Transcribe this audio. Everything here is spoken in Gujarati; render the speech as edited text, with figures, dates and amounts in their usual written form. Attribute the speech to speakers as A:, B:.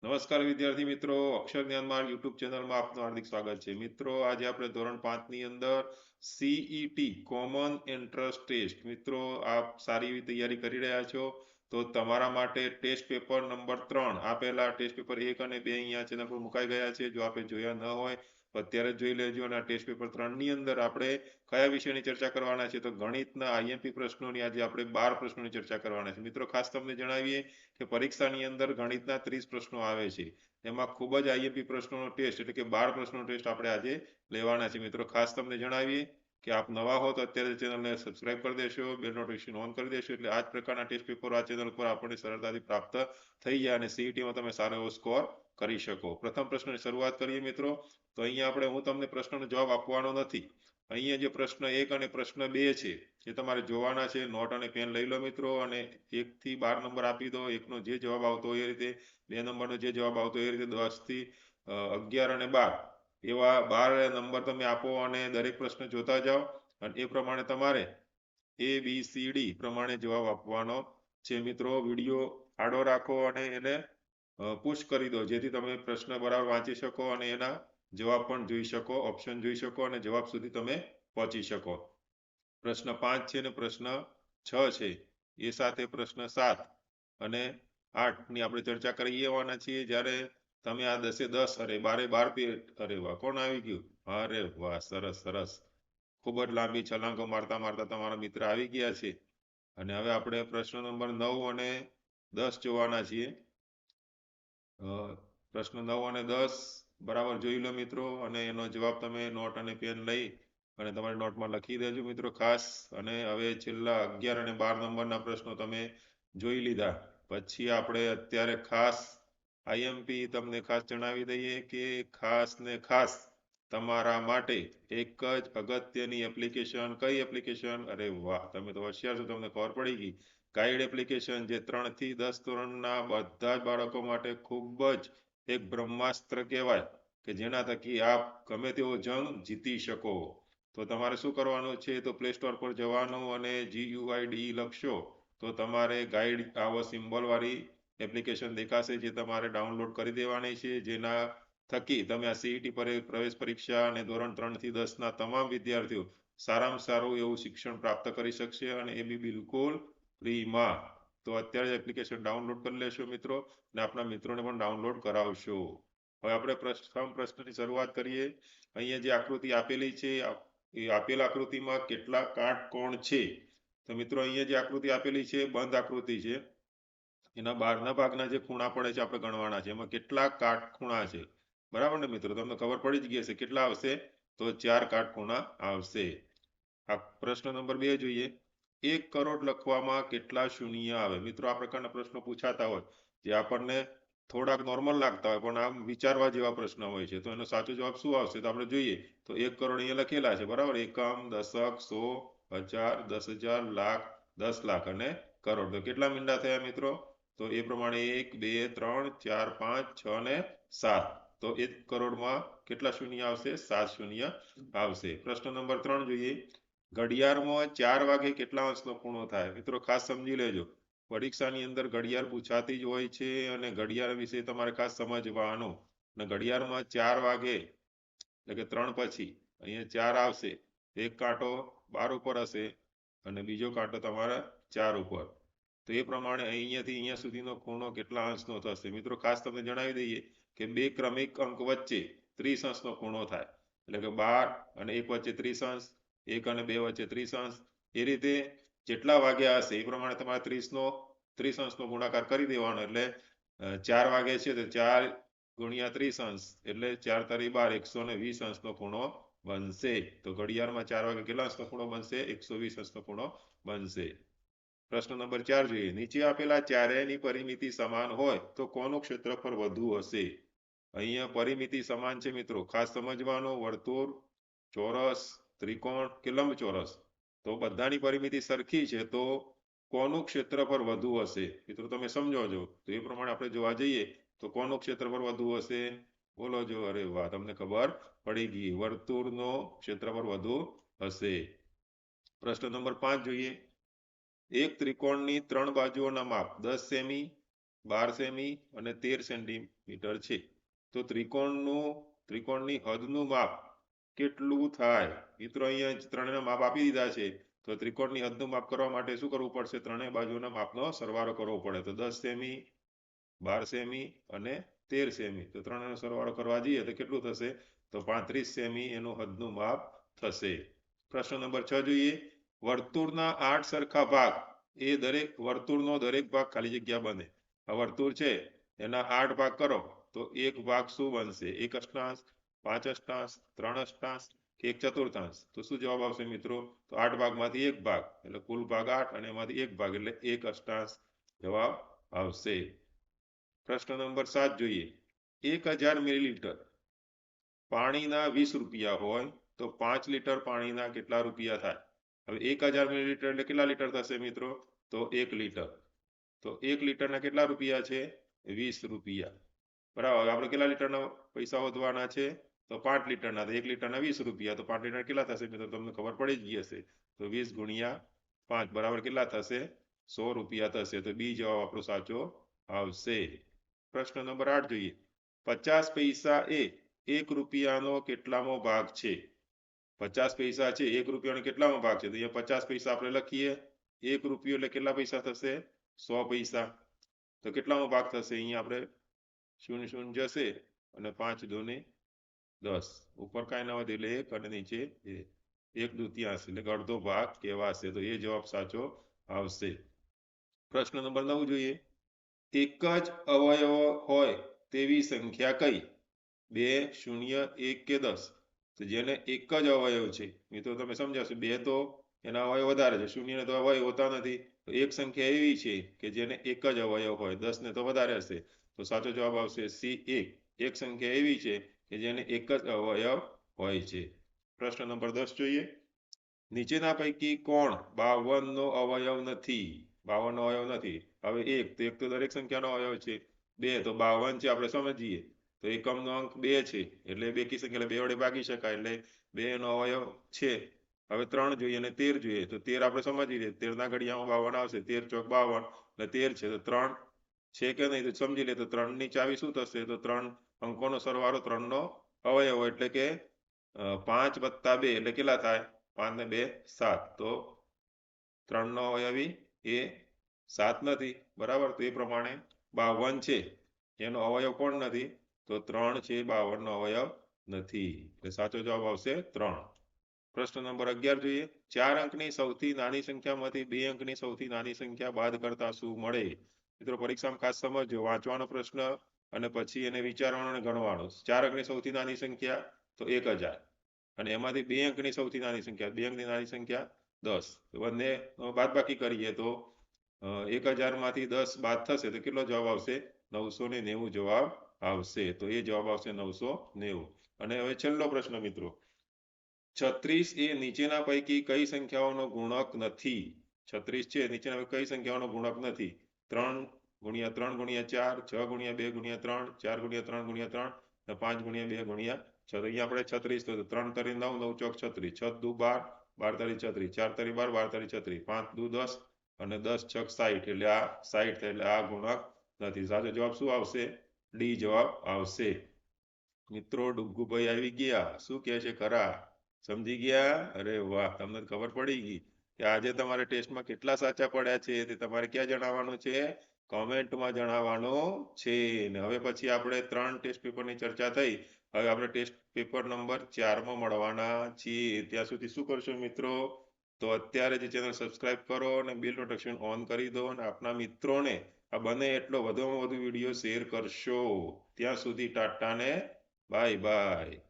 A: નમસ્કાર વિદ્યાર્થી મિત્રો, અક્ષર જ્ઞાન માર્ગ યુટ્યુબ ચેનલમાં આપનું હાર્દિક સ્વાગત છે. મિત્રો, આજે આપણે ધોરણ 5 ની અંદર સીઈટી કોમન એન્ટ્રન્સ ટેસ્ટ. મિત્રો, આપ સારી એવી તૈયારી કરી રહ્યા છો તો તમારા માટે ટેસ્ટ પેપર નંબર 3 આપેલા ટેસ્ટ પેપર 1 અને 2 અહીંયા ચેનલ પર મુકાઈ ગયા છે. જો આપે જોયા ન હોય તો અત્યારે જોઈ લેજો. અને આ ટેસ્ટ પેપર 3 ની અંદર આપણે કયા વિષયની ચર્ચા કરવાના છે તો ગણિતના આઈએમપી પ્રશ્નોની આજે આપણે 12 પ્રશ્નોની ચર્ચા કરવાના છે. મિત્રો, ખાસ તમને જણાવીએ કે પરીક્ષાની અંદર ગણિતના 30 પ્રશ્નો આવે છે. એમાં ખૂબ જ આઈએમપી પ્રશ્નોનો ટેસ્ટ એટલે કે 12 પ્રશ્નોનો ટેસ્ટ આપણે આજે લેવાના છે. મિત્રો, ખાસ તમને જણાવીએ કે આપ નવા હો તો અત્યારે ચેનલને સબસ્ક્રાઇબ કરી દેશો, બેલ નોટિફિકેશન ઓન કરી દેશો એટલે આ જ પ્રકારના ટેસ્ટ પેપર આ ચેનલ પર આપણને સરળતાથી પ્રાપ્ત થઈ જાય અને સીઈટીમાં તમે સારો એવો સ્કોર કરી શકો. પ્રથમ પ્રશ્નની શરૂઆત કરીએ મિત્રો. તો અહીંયા હું તમને પ્રશ્નનો જવાબ આપવાનો નથી. અહીંયા જે પ્રશ્ન 1 અને પ્રશ્ન 2 છે એ તમારે જોવાના છે. નોટ અને પેન લઈ લો મિત્રો, અને 1 થી 12 નંબર આપી દો. 1 નો જે જવાબ આવતો હોય એ રીતે, 2 નંબરનો જે જવાબ આવતો હોય એ રીતે, 10 થી 11 અને 12 એવા 12 નંબર તમે આપો અને દરેક પ્રશ્ન જોતા જાઓ અને એ પ્રમાણે તમારે ABCD પ્રમાણે જવાબ આપવાનો છે. મિત્રો, વિડીયો આડો રાખો અને એને પુશ કરી દો જેથી તમે પ્રશ્ન બરાબર વાંચી શકો અને એના જવાબ પણ જોઈ શકો, ઓપ્શન જોઈ શકો અને જવાબ સુધી તમે પહોંચી શકો. પ્રશ્ન 5 છે ને પ્રશ્ન 6 છે એ સાથે પ્રશ્ન 7 અને 8 ની આપણે ચર્ચા કરી આવવાના છીએ. જ્યારે તમે આ 10 અરે 12 અરે વાહ, કોણ આવી ગયું? અરે વાહ, સરસ સરસ. ખૂબ જ લાંબી છલાંગો મારતા મારતા તમારા મિત્ર આવી ગયા છે. અને હવે આપણે પ્રશ્ન નંબર 9 અને 10 જોવાના છીએ. પ્રશ્ન 9 અને 10 બરાબર જોઈ લો મિત્રો, અને એનો જવાબ તમે નોટ અને પેન લઈ અને તમારી નોટમાં લખી દેજો મિત્રો ખાસ. અને હવે છેલ્લા 11 અને 12 નંબરના પ્રશ્નો તમે જોઈ લીધા પછી આપણે અત્યારે ખાસ આઈએમપી તમને ખાસ જણાવી દઈએ કે ખાસ ને ખાસ તમારા માટે એક જ અગત્યની એપ્લિકેશન. કઈ એપ્લિકેશન? અરે વાહ, તમે તો હોશિયાર છો, તમને ખબર પડી ગઈ. ગાઈડ એપ્લિકેશન, જે 3 થી 10 ધોરણના બધા જ બાળકો માટે ખૂબ જ એક બ્રહ્માસ્ત્ર કહેવાય કે જેના થકી આપ ગમે તેવો જંગ જીતી શકો. તો તમારે શું કરવાનું છે તો પ્લે સ્ટોર પર જવાનું અને GUIDE લખશો તો તમારે ગાઈડ આવો સિમ્બોલ વાળી એપ્લિકેશન દેખાશે જે તમારે ડાઉનલોડ કરી દેવાની છે. જેના થકી તમે આ સીઈટી પર પ્રવેશ પરીક્ષા અને ધોરણ 3 થી 10 ના તમામ વિદ્યાર્થીઓ સારામાં સારું એવું શિક્ષણ પ્રાપ્ત કરી શકશે અને એ બી બિલકુલ ફ્રીમાં. તો અત્યારે એપ્લિકેશન ડાઉનલોડ કરી લેશો મિત્રો, અને આપણા મિત્રોને પણ ડાઉનલોડ કરાવશો. હવે આપણે પ્રથમ પ્રશ્નની શરૂઆત કરીએ. અહીંયા જે આકૃતિ આપેલી છે એ આપેલ આકૃતિમાં કેટલા કાટકોણ છે? તો મિત્રો, અહીંયા જે આકૃતિ આપેલી છે બંધ આકૃતિ છે. એના બહારના ભાગના જે ખૂણા પડે છે આપણે ગણવાના છે. એમાં કેટલા કાટખૂણા છે? બરાબર ને મિત્રો, તમને ખબર પડી જ ગઈ હશે કેટલા આવશે. તો 4 કાટખૂણા આવશે. આ પ્રશ્ન નંબર 2 જોઈએ. 1 કરોડ લખવામાં કેટલા શૂન્ય આવે? મિત્રો, આ પ્રકારના પ્રશ્નો પૂછાતા હોય જે આપણને થોડાક નોર્મલ લાગતા હોય પણ આમ વિચારવા જેવા પ્રશ્ન હોય છે. તો એનો સાચો જવાબ શું આવશે તો આપણે જોઈએ. તો 1 કરોડ અહીંયા લખેલા છે બરાબર. એકમ, દશક, સો, હજાર, 10,000, લાખ, 10 લાખ અને કરોડ. તો કેટલા મીંડા થયા મિત્રો? તો એ પ્રમાણે 1 2 3 4 5 6 અને 7. તો 1 કરોડમાં કેટલા શૂન્ય આવશે? 7 શૂન્ય આવશે. પ્રશ્ન નંબર 3 જોઈએ. ઘડિયાળમાં 4 વાગે કેટલા અંશનો ખૂણો થાય? મિત્રો, ખાસ સમજી લેજો, પરીક્ષાની અંદર ઘડિયાળ પૂછાતી જ હોય છે અને ઘડિયાળ વિશે તમારે ખાસ સમજવાનું. અને ઘડિયાળમાં 4 વાગે એટલે કે 3 પછી અહીંયા 4 આવશે. એક કાંટો 12 ઉપર હશે અને બીજો કાંટો તમારા 4 ઉપર. તો એ પ્રમાણે અહીંયાથી અહીંયા સુધીનો ખૂણો કેટલા અંશનો થશે? મિત્રો, ખાસ તમને જણાવી દઈએ કે બે ક્રમિક અંક વચ્ચે 30 અંશનો ખૂણો થાય. એટલે કે 12 અને 1 વચ્ચે 30 અંશ, 1 અને 2 વચ્ચે 30 અંશ. એ રીતે જેટલા વાગ્યા હશે એ પ્રમાણે તમારે 30 અંશનો ગુણાકાર કરી દેવાનો. એટલે 4 વાગે છે તો 4 ગુણ્યા 30 અંશ એટલે 4 તારી 12, 120 અંશનો ખૂણો બનશે. તો ઘડિયાળમાં 4 વાગે કેટલા અંશનો ખૂણો બનશે? 120 અંશનો ખૂણો બનશે. પ્રશ્ન નંબર 4 જોઈએ. નીચે આપેલા ચારેયની પરિમિતિ સમાન હોય તો કોનું ક્ષેત્રફળ વધુ હશે? અહીંયા પરિમિતિ સમાન છે મિત્રો, ખાસ સમજવાનું. વર્તુળ, ચોરસ, ત્રિકોણ કે લંબચોરસ, તો બધાની પરિમિતિ સરખી છે તો કોનું ક્ષેત્રફળ વધુ હશે? મિત્રો, તમે સમજો છો તો એ પ્રમાણે આપણે જોવા જઈએ તો કોનું ક્ષેત્રફળ વધુ હશે? બોલો જો. અરે વાહ, તમને ખબર પડી ગઈ. વર્તુળનો ક્ષેત્રફળ વધુ હશે. પ્રશ્ન નંબર 5 જોઈએ. એક ત્રિકોણની 3 બાજુઓના માપ 10 સેમી, 12 સેમી અને 13 સેન્ટીમીટર છે. તો ત્રિકોણની હદનું માપ કેટલું થાય? મિત્રો અહીંયા ત્રણેયના માપ આપી દીધા છે. તો ત્રિકોણની હદનું માપ કરવા માટે શું કરવું પડશે? ત્રણેય બાજુના માપનો સરવાળો કરવો પડે. તો 10 સેમી, 12 સેમી અને 13 સેમી. તો ત્રણેયનો સરવાળો કરવા જઈએ તો કેટલું થશે? તો 35 સેમી એનું હદનું માપ થશે. પ્રશ્ન નંબર 6 જોઈએ. વર્તુળના 8 સરખા ભાગ એ દરેક વર્તુળનો દરેક ભાગ ખાલી જગ્યા બને. આ વર્તુળ છે એના 8 ભાગ કરો તો એક ભાગ શું બનશે? 1 અષ્ટાંશ, 5 અષ્ટાંશ, 3 અષ્ટાંશ કે 1 ચતુર્થાંશ? તો શું જવાબ આવશે મિત્રો? તો 8 ભાગમાંથી એક ભાગ એટલે કુલ ભાગ 8 અને એમાંથી એક ભાગ એટલે 1 અષ્ટાંશ જવાબ આવશે. પ્રશ્ન નંબર 7 જોઈએ. 1000 મિલીલીટર પાણીના 20 રૂપિયા હોય તો 5 લીટર પાણીના કેટલા રૂપિયા થાય? હવે 1000 મિલીલીટર એટલે કેટલા લીટર થશે મિત્રો? તો 1 લીટર. તો 1 લીટરના કેટલા રૂપિયા છે? 20 રૂપિયા. બરાબર. આપણે કેટલા લીટરના પૈસા વધવાના છે? તો 5 લીટરના. તો 1 લીટરના 20 રૂપિયા. તો 5 લીટર કેટલા થશે મિત્રો? તમને ખબર પડી જ ગઈ હશે. તો 20 ગુણ્યા 5 બરાબર કેટલા થશે? 100 રૂપિયા થશે. તો બી જવાબ આપણો સાચો આવશે. પ્રશ્ન નંબર 8 જોઈએ. 50 પૈસા એ 1 રૂપિયાનો કેટલામો ભાગ છે? 50 પૈસા છે 1 રૂપિયાનો કેટલામો ભાગ છે? તો અહીંયા 50 પૈસા આપણે લખીએ. 1 રૂપિયો એટલે કેટલા પૈસા થશે? 100 પૈસા. તો કેટલામો ભાગ થશે? અહીંયા આપણે શૂન્ય શૂન્ય જશે અને 5 દૂને 10. ઉપર કાંઈ ના વધે એટલે 1 અને નીચે 1/2 એટલે અડધો ભાગ કહેવાશે. તો એ જવાબ સાચો આવશે. પ્રશ્ન નંબર 9 જોઈએ. એક જ અવયવ હોય તેવી સંખ્યા કઈ? 2, 0, 1 કે 10? તો જેને એક જ અવયવ છે મિત્રો તમે સમજાશો. 2 તો એના અવયવ વધારે છે, 0 ને તો અવયવ હોતા નથી. તો એક સંખ્યા એવી છે કે જેને એક જ અવયવ હોય, 10 ને તો વધારે હશે. તો સાચો જવાબ આવશે સી 1. એક સંખ્યા એવી છે કે જેને એક જ અવયવ હોય છે. પ્રશ્ન નંબર 10 જોઈએ. નીચેના પૈકી કોણ 52 નો અવયવ નથી? 52 નો અવયવ નથી. હવે 1 તો દરેક સંખ્યાનો અવયવ છે. 2 તો 52 છે આપણે સમજીએ. તો એકમનો અંક 2 છે એટલે બેકી સંખ્યા એટલે 2 વડે ભાગી શકાય એટલે 2 નો અવયવ છે. હવે 3 જોઈએ અને 13 જોઈએ. તો 13 આપણે સમજી લઈએ. 13 ના ઘડિયામાં 52 આવશે. 13 ચોક 52 એટલે 13 છે. તો 3 છે કે નહીં તો સમજી લે. તો 3 ની ચાવી શું થશે? તો 3 અંકોનો સરવાળો 3 નો અવયવ એટલે કે 5 + 2 એટલે કેટલા થાય? 5 ને 2 7. તો 3 નો અવયવી એ 7 નથી. બરાબર. તો એ પ્રમાણે 52 છે એનો અવયવ કોણ નથી? તો 3 છે. 52 નો અવયવ નથી. એટલે સાચો જવાબ આવશે 3. પ્રશ્ન નંબર 11 જોઈએ. 4 અંકની સૌથી નાની સંખ્યામાંથી 2 અંકની સૌથી નાની સંખ્યા બાદ કરતા શું મળે? મિત્રો પરીક્ષામાં ખાસ સમજજો. વાંચવાનો પ્રશ્ન અને પછી એને વિચારવાનો અને ગણવાનો. 4 અંકની સૌથી નાની સંખ્યા તો 1000 અને એમાંથી 2 અંકની સૌથી નાની સંખ્યા 2 અંકની નાની સંખ્યા 10. બંને બાદબાકી કરીએ તો 1000 માંથી 10 બાદ થશે તો કેટલો જવાબ આવશે? 990 જવાબ આવશે. તો એ જવાબ આવશે 990. અને હવે છેલ્લો પ્રશ્ન મિત્રો. 36 એ નીચેના પૈકી કઈ સંખ્યાઓનો ગુણક નથી? 36 છે નીચેના કઈ સંખ્યાઓનો ગુણક નથી? 3 × 3 × 4, 6 × 2 × 3, 4 × 3 × 3 અને 5 × 2 × 6. અહીંયા આપણે 36 તો 3 તરી 9, 9 ચોક 36, 6 દુ 12, 12 તરી 36, 4 તરી 12, 12 તરી 36, 5 દુ 10 અને 10 છક 60 એટલે આ 60 એટલે આ ગુણક નથી. સાચો જવાબ શું આવશે? ડી જવાબ આવશે. મિત્રો ડુગ્ગુભાઈ આવી ગયા. શું કહે છે ખરા? સમજી ગયા? અરે વાહ, તમને ખબર પડી ગઈ કે આજે તમારે ટેસ્ટમાં કેટલા સાચા પડ્યા છે તે તમારે ક્યાં જણાવવાનું છે? કોમેન્ટમાં જણાવવાનું છે. ને હવે પછી આપણે 3 ટેસ્ટ પેપરની ચર્ચા થઈ. હવે આપણે ટેસ્ટ પેપર નંબર 4 માં મળવાના છીએ. ત્યાં સુધી શું કરશો મિત્રો? તો અત્યારે જ ચેનલ સબસ્ક્રાઇબ કરો અને બેલ નોટિફિકેશન ઓન કરી દો અને આપના મિત્રોને આ બને એટલો વધુમાં વધુ વિડીયો શેર કરશો. ત્યાં સુધી ટાટા ને બાય બાય.